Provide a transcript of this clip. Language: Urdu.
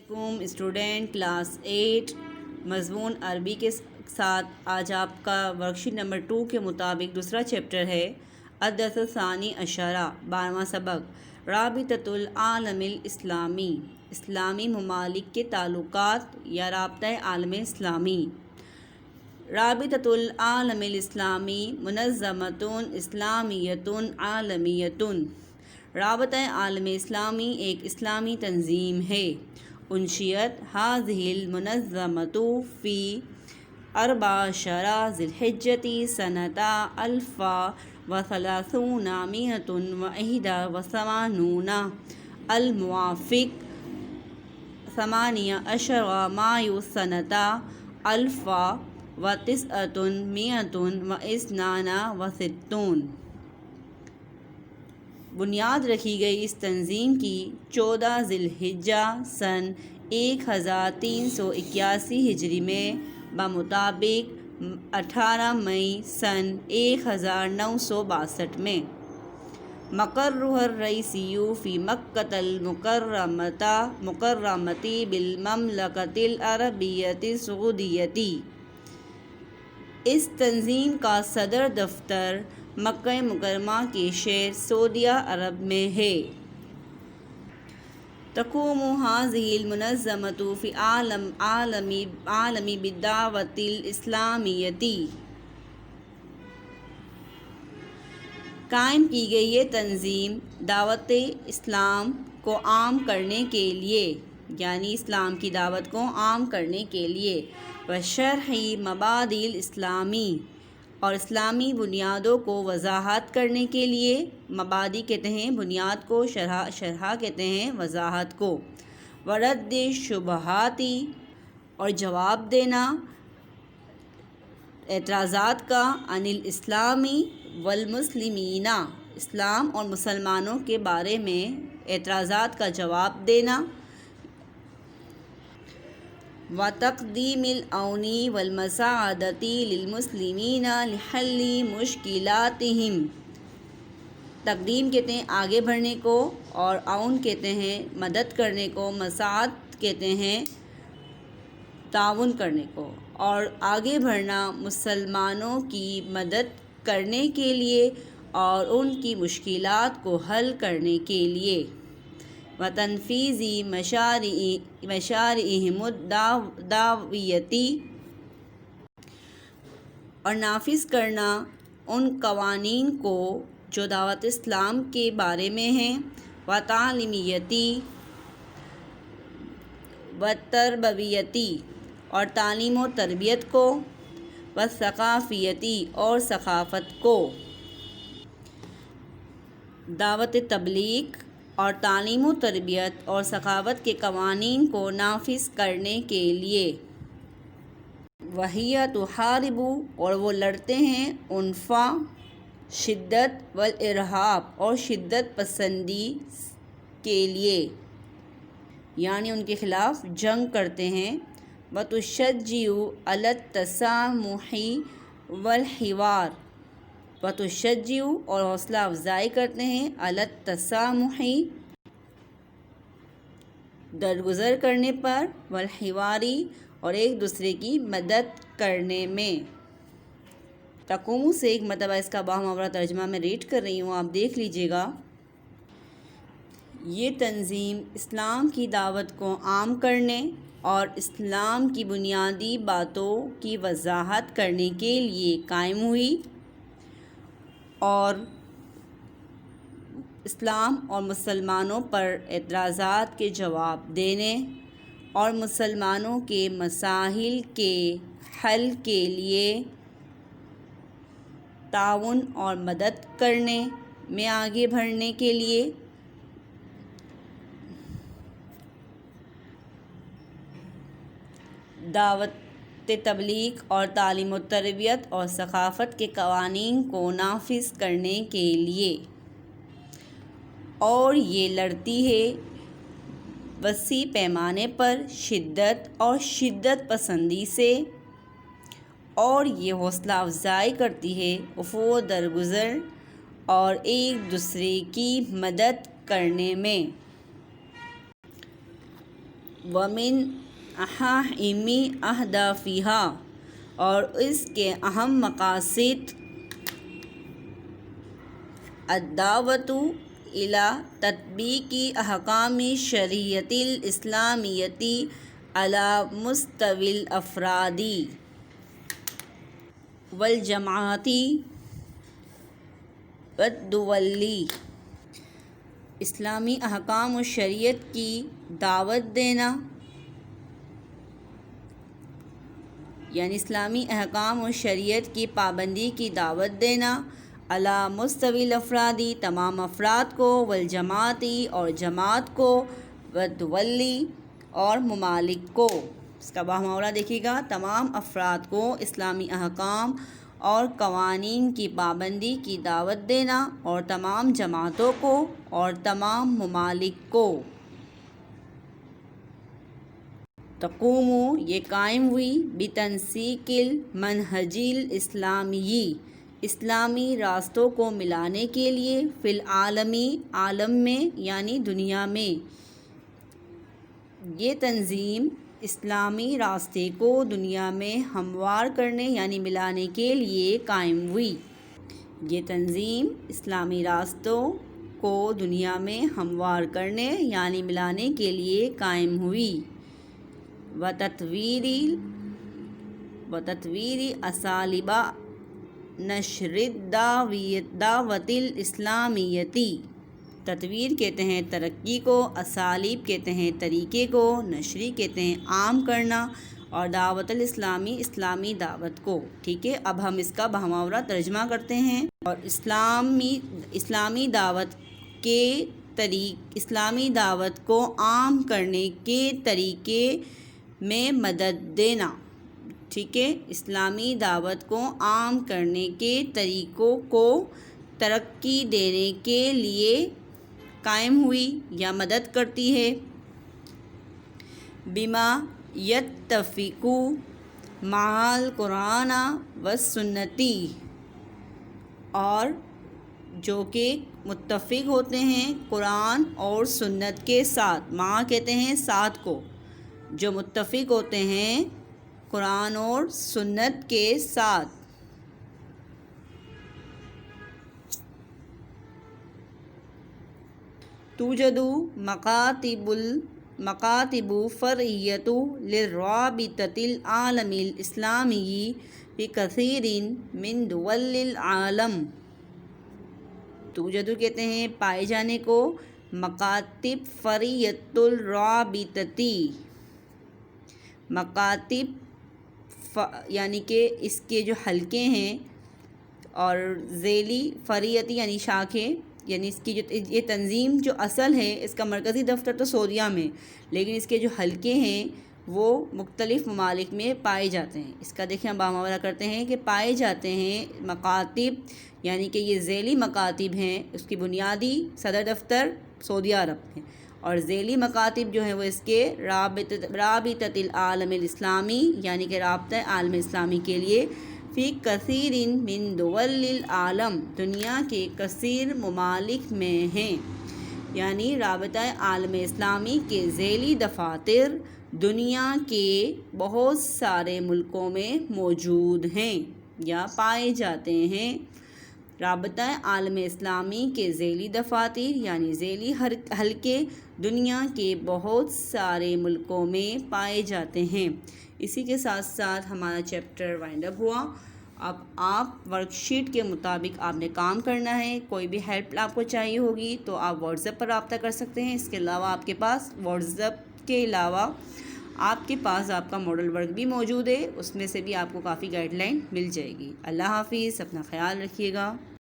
علیکم اسٹوڈنٹ کلاس 8 مضمون عربی کے ساتھ آج آپ کا ورکشیٹ نمبر 2 کے مطابق دوسرا چیپٹر ہے الدرس الثانی عشرہ 12واں سبق رابطۃ العالم الاسلامی اسلامی ممالک کے تعلقات یا رابطہ عالم اسلامی رابطۃ العالم الاسلامی منظمۃ اسلامیۃ عالمیۃ رابطہ عالم اسلامی ایک اسلامی تنظیم ہے۔ انشئت هذه المنظمۃ فی 14 ذی الحجۃ سنۃ 1381 الموافق 18 مائی سنۃ 1962۔ بنیاد رکھی گئی اس تنظیم کی 14 ذی الحجہ سن 1381 ہجری میں بمطابق 18 مئی سن 1962 میں۔ مقرها الرئیسی فی مکۃ المکرمۃ بالمملکۃ العربیۃ السعودیۃ۔ اس تنظیم کا صدر دفتر مکہ مکرمہ کے شہر سعودیہ عرب میں ہے۔ تقوم هذه المنظمۃ فی عالم بالدعوۃ الاسلامیۃ۔ قائم کی گئی یہ تنظیم دعوت اسلام کو عام کرنے کے لیے یعنی اسلام کی دعوت کو عام کرنے کے لیے وشرح مبادئ الاسلامی اور اسلامی بنیادوں کو وضاحت کرنے کے لیے۔ مبادئ کہتے ہیں بنیاد کو، شرح کہتے ہیں وضاحت کو۔ ورد شبہات اور جواب دینا اعتراضات کا، عن الاسلام والمسلمین اسلام اور مسلمانوں کے بارے میں اعتراضات کا جواب دینا۔ وتقدیم العون والمساعدۃ للمسلمین لحل مشکلاتہم۔ تقدیم کہتے ہیں آگے بڑھنے کو، اور عون کہتے ہیں مدد کرنے کو، مساعد کہتے ہیں تعاون کرنے کو، اور آگے بڑھنا مسلمانوں کی مدد کرنے کے لیے اور ان کی مشکلات کو حل کرنے کے لیے۔ وتنفیذ مشاريعهم الدعویۃ اور نافذ کرنا ان قوانین کو جو دعوت اسلام کے بارے میں ہیں۔ وتعلیمیۃ وتربویۃ اور تعلیم و تربیت کو۔ وثقافیۃ اور ثقافت کو۔ دعوت تبلیغ اور تعلیم و تربیت اور ثقافت کے قوانین کو نافذ کرنے کے لیے۔ وہی تحارب اور وہ لڑتے ہیں عنف، شدت، والارہاب اور شدت پسندی کے لیے یعنی ان کے خلاف جنگ کرتے ہیں۔ وتشجع علی التسامح والحوار وتشجع اور حوصلہ افزائی کرتے ہیں علی التسامح درگزر کرنے پر، والحوار اور ایک دوسرے کی مدد کرنے میں۔ تقوم سے ایک مرتبہ اس کا باہموارہ ترجمہ میں ریڈ کر رہی ہوں، آپ دیکھ لیجئے گا۔ یہ تنظیم اسلام کی دعوت کو عام کرنے اور اسلام کی بنیادی باتوں کی وضاحت کرنے کے لیے قائم ہوئی، اور اسلام اور مسلمانوں پر اعتراضات کے جواب دینے اور مسلمانوں کے مسائل کے حل کے لیے تعاون اور مدد کرنے میں آگے بڑھنے کے لیے۔ دعوت تبلیغ اور تعلیم و تربیت اور ثقافت کے قوانین کو نافذ کرنے کے لیے، اور یہ لڑتی ہے وسیع پیمانے پر شدت اور شدت پسندی سے، اور یہ حوصلہ افزائی کرتی ہے عفو درگزر اور ایک دوسرے کی مدد کرنے میں۔ ومن اہم اہدافہا، اور اس کے اہم مقاصد الدعوۃ الی تطبیق احکام شریعت الاسلامیۃ علی مستوی الافراد والجماعات والدول، اسلامی احکام و شریعت کی دعوت دینا، یعنی اسلامی احکام و شریعت کی پابندی کی دعوت دینا، علی مستوی الافرادی تمام افراد کو، والجماعتی اور جماعت کو، والدولی اور ممالک کو۔ اس کا بحماورہ دیکھیے گا، تمام افراد کو اسلامی احکام اور قوانین کی پابندی کی دعوت دینا، اور تمام جماعتوں کو اور تمام ممالک کو۔ تقوم، یہ قائم ہوئی، بتنسیق المنہج الاسلامی، اسلامی راستوں کو ملانے کے لیے، فی العالمی، عالم میں یعنی دنیا میں۔ یہ تنظیم اسلامی راستے کو دنیا میں ہموار کرنے یعنی ملانے کے لیے قائم ہوئی۔ یہ تنظیم اسلامی راستوں کو دنیا میں ہموار کرنے یعنی ملانے کے لیے قائم ہوئی۔ وتطویر اسالیب نشر الدعوۃ الاسلامیۃ، تطویر کہتے ہیں ترقی کو، اسالیب کہتے ہیں طریقے کو، نشری کہتے ہیں عام کرنا، اور دعوت الاسلامی اسلامی دعوت کو۔ ٹھیک ہے، اب ہم اس کا بحماورہ ترجمہ کرتے ہیں۔ اور اسلامی دعوت کو عام کرنے کے طریقے میں مدد دینا۔ ٹھیک ہے، اسلامی دعوت کو عام کرنے کے طریقوں کو ترقی دینے کے لیے قائم ہوئی یا مدد کرتی ہے۔ بما یتفق مع القرآن والسنۃ، اور جو کہ متفق ہوتے ہیں قرآن اور سنت کے ساتھ۔ مع کہتے ہیں ساتھ کو، جو متفق ہوتے ہیں قرآن اور سنت کے ساتھ۔ توجد مکاتب فرعیۃ للرابطۃ العالمی الاسلامی فی کثیر من دول العالم۔ توجد کہتے ہیں پائے جانے کو، مکاتب فرعیۃ الرابطۃ، مکاتب یعنی کہ اس کے جو حلقے ہیں، اور ذیلی فرعیت یعنی شاخیں، یعنی اس کی جو یہ تنظیم جو اصل ہے اس کا مرکزی دفتر تو سعودیہ میں، لیکن اس کے جو حلقے ہیں وہ مختلف ممالک میں پائے جاتے ہیں۔ اس کا دیکھیں ہم بحماورہ کرتے ہیں کہ پائے جاتے ہیں مکاتب، یعنی کہ یہ ذیلی مکاتب ہیں، اس کی بنیادی صدر دفتر سعودی عرب میں، اور ذیلی مکاتب جو ہیں وہ اس کے رابطۃ العالم الاسلامی، یعنی کہ رابطہ عالم اسلامی کے لیے، فی کثیر من دول العالم، دنیا کے کثیر ممالک میں ہیں، یعنی رابطہ عالم اسلامی کے ذیلی دفاتر دنیا کے بہت سارے ملکوں میں موجود ہیں یا پائے جاتے ہیں۔ رابطہ عالم اسلامی کے ذیلی دفاتر یعنی ذیلی حلقے دنیا کے بہت سارے ملکوں میں پائے جاتے ہیں۔ اسی کے ساتھ ساتھ ہمارا چیپٹر وائنڈ اپ ہوا۔ اب آپ ورک شیٹ کے مطابق آپ نے کام کرنا ہے۔ کوئی بھی ہیلپ آپ کو چاہیے ہوگی تو آپ واٹس ایپ پر رابطہ کر سکتے ہیں۔ اس کے علاوہ آپ کے پاس واٹس ایپ کے علاوہ آپ کے پاس آپ کا ماڈل ورک بھی موجود ہے، اس میں سے بھی آپ کو کافی گائیڈ لائن مل جائے گی۔ اللہ حافظ، اپنا خیال رکھیے گا۔